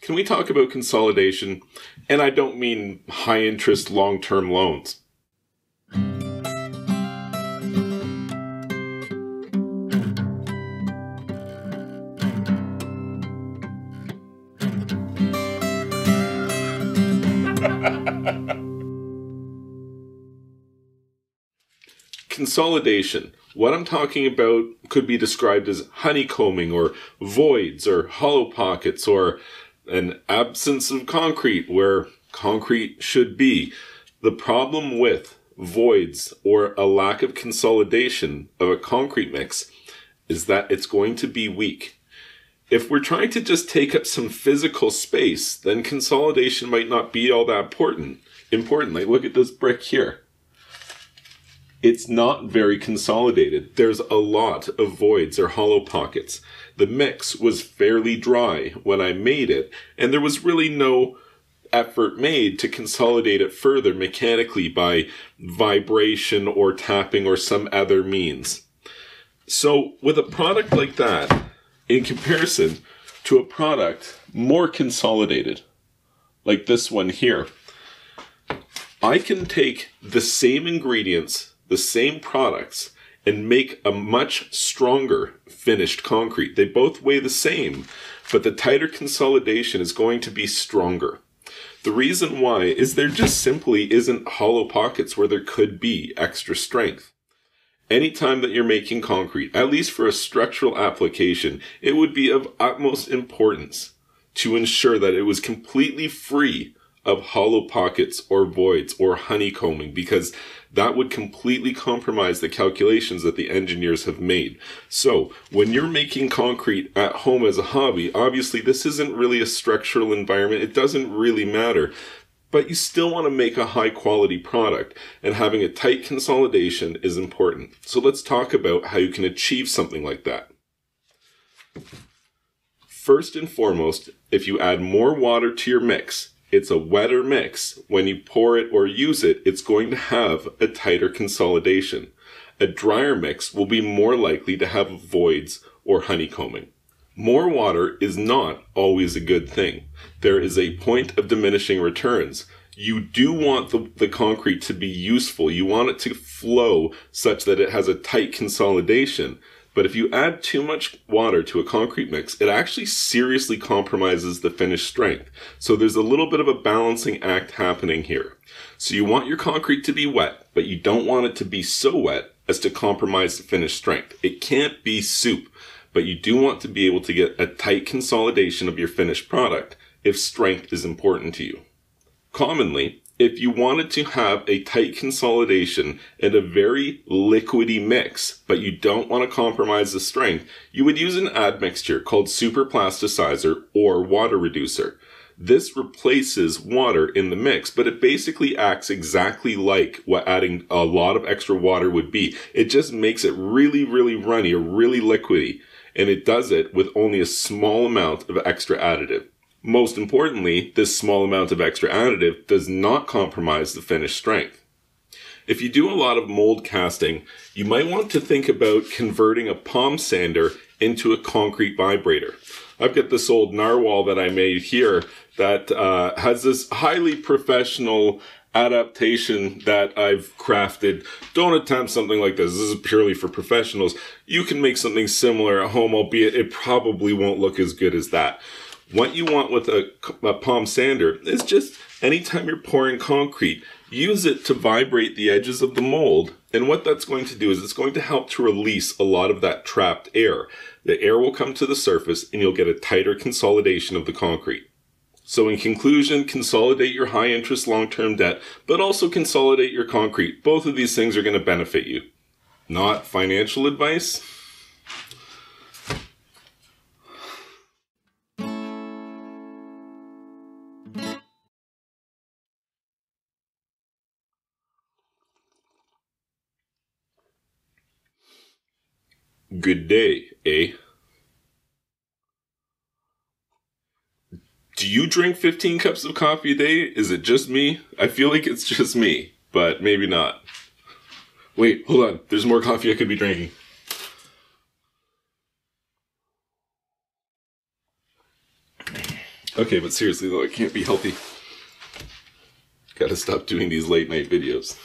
Can we talk about consolidation? And I don't mean high interest long-term loans. Consolidation. What I'm talking about could be described as honeycombing or voids or hollow pockets or an absence of concrete where concrete should be. The problem with voids or a lack of consolidation of a concrete mix is that it's going to be weak. If we're trying to just take up some physical space, then consolidation might not be all that important. Like, look at this brick here. It's not very consolidated. There's a lot of voids or hollow pockets. The mix was fairly dry when I made it, and there was really no effort made to consolidate it further mechanically by vibration or tapping or some other means. So with a product like that, in comparison to a product more consolidated, like this one here, I can take the same ingredients, the same products, and make a much stronger finished concrete. They both weigh the same, but the tighter consolidation is going to be stronger. The reason why is there just simply isn't hollow pockets where there could be extra strength. Anytime that you're making concrete, at least for a structural application, it would be of utmost importance to ensure that it was completely free of hollow pockets or voids or honeycombing, because that would completely compromise the calculations that the engineers have made. So when you're making concrete at home as a hobby, obviously this isn't really a structural environment. It doesn't really matter, but you still want to make a high quality product, and having a tight consolidation is important. So let's talk about how you can achieve something like that. First and foremost, if you add more water to your mix, it's a wetter mix. When you pour it or use it, it's going to have a tighter consolidation. A drier mix will be more likely to have voids or honeycombing. More water is not always a good thing. There is a point of diminishing returns. You do want the concrete to be useful. You want it to flow such that it has a tight consolidation. But if you add too much water to a concrete mix, it actually seriously compromises the finished strength. So there's a little bit of a balancing act happening here. So you want your concrete to be wet, but you don't want it to be so wet as to compromise the finished strength. It can't be soup, but you do want to be able to get a tight consolidation of your finished product if strength is important to you. Commonly, if you wanted to have a tight consolidation and a very liquidy mix, but you don't want to compromise the strength, you would use an admixture called Super-Plasticizer or water reducer. This replaces water in the mix, but it basically acts exactly like what adding a lot of extra water would be. It just makes it really, really runny or really liquidy, and it does it with only a small amount of extra additive. Most importantly, this small amount of extra additive does not compromise the finished strength. If you do a lot of mold casting, you might want to think about converting a palm sander into a concrete vibrator. I've got this old narwhal that I made here that has this highly professional adaptation that I've crafted. Don't attempt something like this. This is purely for professionals. You can make something similar at home, albeit it probably won't look as good as that. What you want with a palm sander is just anytime you're pouring concrete, use it to vibrate the edges of the mold. And what that's going to do is it's going to help to release a lot of that trapped air. The air will come to the surface and you'll get a tighter consolidation of the concrete. So in conclusion, consolidate your high interest long-term debt, but also consolidate your concrete. Both of these things are going to benefit you. Not financial advice. Good day, eh? Do you drink 15 cups of coffee a day? Is it just me? I feel like it's just me, but maybe not. Wait, hold on. There's more coffee I could be drinking. Okay, but seriously though, it can't be healthy. Gotta stop doing these late night videos.